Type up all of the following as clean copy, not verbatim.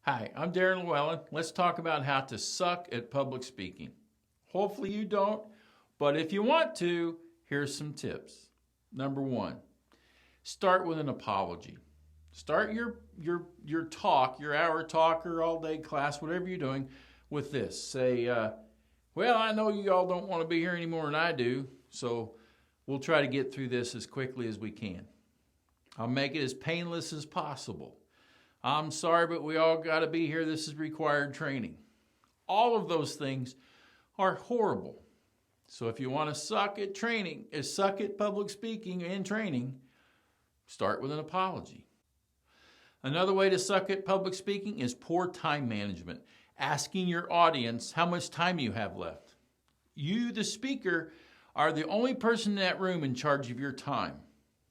Hi, I'm Darren Llewellyn. Let's talk about how to suck at public speaking. Hopefully you don't, but if you want to, here's some tips. Number one, start with an apology. Start your talk, your hour talk or all day class, whatever you're doing, with this. Say, well, I know you all don't want to be here any more than I do, so we'll try to get through this as quickly as we can. I'll make it as painless as possible. I'm sorry, but we all got to be here. This is required training. All of those things are horrible. So if you want to suck at public speaking and training, start with an apology. Another way to suck at public speaking is poor time management, asking your audience how much time you have left. You, the speaker, are the only person in that room in charge of your time,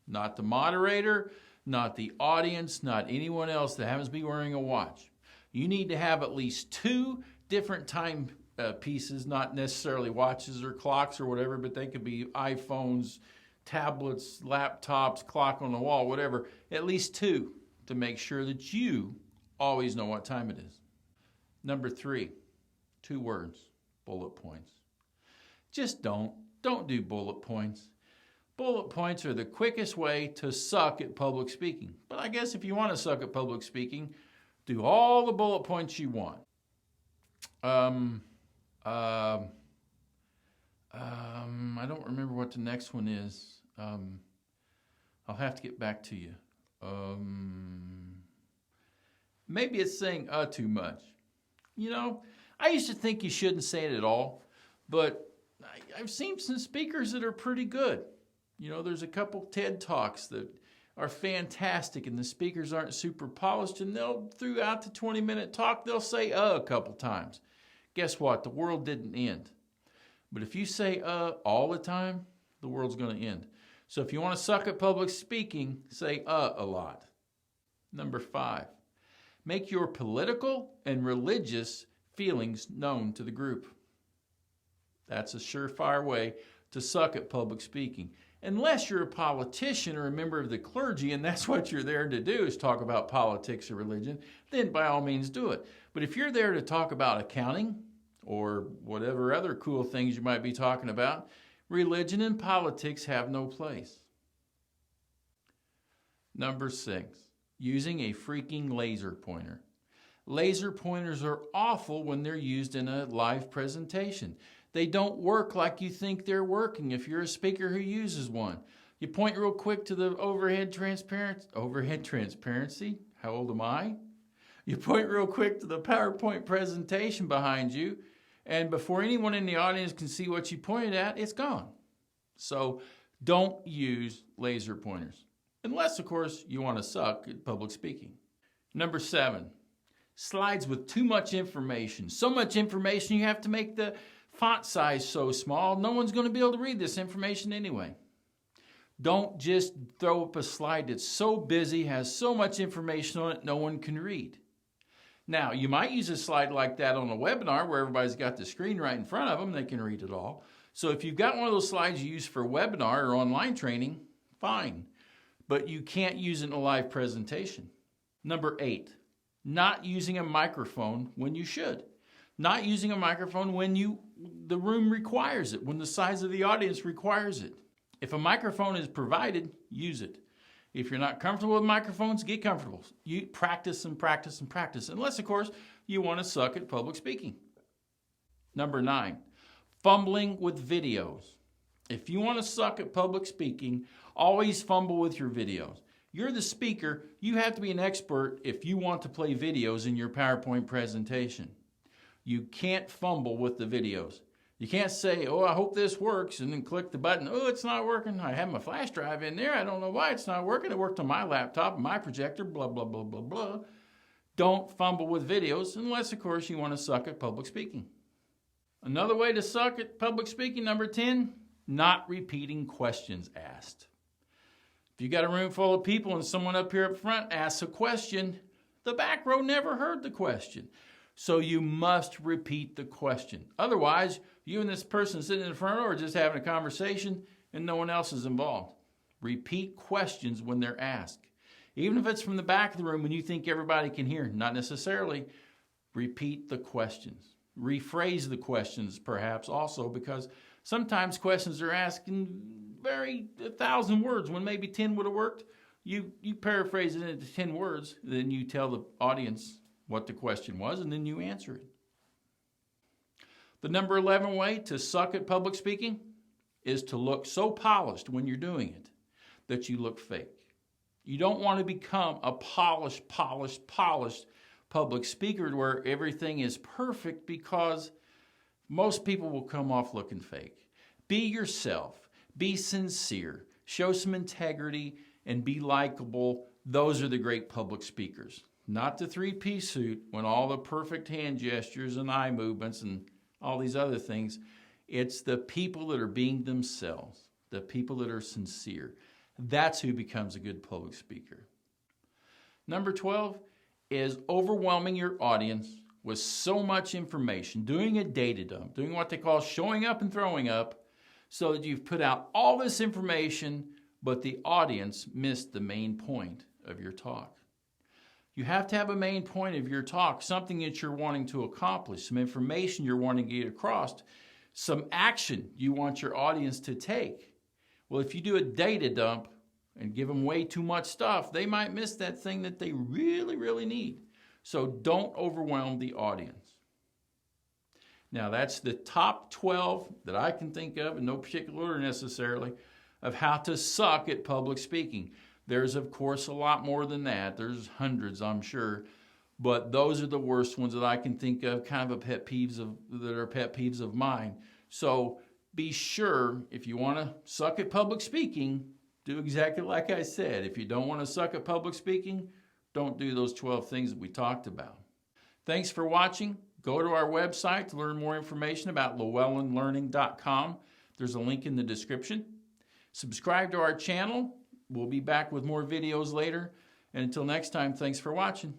not the moderator, not the audience, not anyone else that happens to be wearing a watch. You need to have at least 2 different time pieces, not necessarily watches or clocks or whatever, but they could be iPhones, tablets, laptops, clock on the wall, whatever. At least 2 to make sure that you always know what time it is. Number 3, 2 words, bullet points. Just don't do bullet points. Bullet points are the quickest way to suck at public speaking. But I guess if you want to suck at public speaking, do all the bullet points you want. I don't remember what the next one is. I'll have to get back to you. Maybe it's saying too much. You know, I used to think you shouldn't say it at all, but I've seen some speakers that are pretty good. You know, there's a couple TED Talks that are fantastic and the speakers aren't super polished, and throughout the 20-minute talk, they'll say a couple times. Guess what? The world didn't end. But if you say all the time, the world's going to end. So if you want to suck at public speaking, say a lot. Number 5, make your political and religious feelings known to the group. That's a surefire way to suck at public speaking. Unless you're a politician or a member of the clergy, and that's what you're there to do is talk about politics or religion, then by all means do it. But if you're there to talk about accounting or whatever other cool things you might be talking about, religion and politics have no place. Number 6, using a freaking laser pointer. Laser pointers are awful when they're used in a live presentation. They don't work like you think they're working if you're a speaker who uses one. You point real quick to the overhead transparency. How old am I? You point real quick to the PowerPoint presentation behind you, and before anyone in the audience can see what you pointed at, it's gone. So don't use laser pointers. Unless, of course, you want to suck at public speaking. Number 7, slides with too much information. So much information you have to make the font size so small, no one's going to be able to read this information anyway. Don't just throw up a slide that's so busy, has so much information on it, no one can read. Now, you might use a slide like that on a webinar where everybody's got the screen right in front of them, they can read it all. So if you've got one of those slides you use for webinar or online training, fine. But you can't use it in a live presentation. Number 8, not using a microphone when you should. Not using a microphone when the room requires it, when the size of the audience requires it. If a microphone is provided, use it. If you're not comfortable with microphones, get comfortable. You practice and practice and practice, unless, of course, you want to suck at public speaking. Number 9, fumbling with videos. If you want to suck at public speaking, always fumble with your videos. You're the speaker. You have to be an expert if you want to play videos in your PowerPoint presentation. You can't fumble with the videos. You can't say, oh, I hope this works, and then click the button. Oh, it's not working. I have my flash drive in there. I don't know why it's not working. It worked on my laptop, my projector, blah, blah, blah, blah, blah. Don't fumble with videos unless, of course, you want to suck at public speaking. Another way to suck at public speaking, number 10, not repeating questions asked. If you got a room full of people and someone up here up front asks a question, the back row never heard the question. So you must repeat the question. Otherwise, you and this person sitting in the front row are just having a conversation and no one else is involved. Repeat questions when they're asked. Even if it's from the back of the room when you think everybody can hear, not necessarily. Repeat the questions. Rephrase the questions perhaps also, because sometimes questions are asked in 1,000 words when maybe 10 would have worked. You paraphrase it into 10 words, then you tell the audience what the question was, and then you answer it. The number 11 way to suck at public speaking is to look so polished when you're doing it that you look fake. You don't want to become a polished public speaker where everything is perfect, because most people will come off looking fake. Be yourself. Be sincere. Show some integrity and be likable. Those are the great public speakers. Not the three-piece suit when all the perfect hand gestures and eye movements and all these other things. It's the people that are being themselves, the people that are sincere. That's who becomes a good public speaker. Number 12 is overwhelming your audience with so much information, doing a data dump, doing what they call showing up and throwing up, so that you've put out all this information, but the audience missed the main point of your talk. You have to have a main point of your talk, something that you're wanting to accomplish, some information you're wanting to get across, some action you want your audience to take. Well, if you do a data dump and give them way too much stuff, they might miss that thing that they really, really need. So don't overwhelm the audience. Now, that's the top 12 that I can think of, in no particular order necessarily, of how to suck at public speaking. There's, of course, a lot more than that. There's hundreds, I'm sure. But those are the worst ones that I can think of, kind of pet peeves of mine. So be sure, if you want to suck at public speaking, do exactly like I said. If you don't want to suck at public speaking, don't do those 12 things that we talked about. Thanks for watching. Go to our website to learn more information about llewellynlearning.com. There's a link in the description. Subscribe to our channel. We'll be back with more videos later. And until next time, thanks for watching.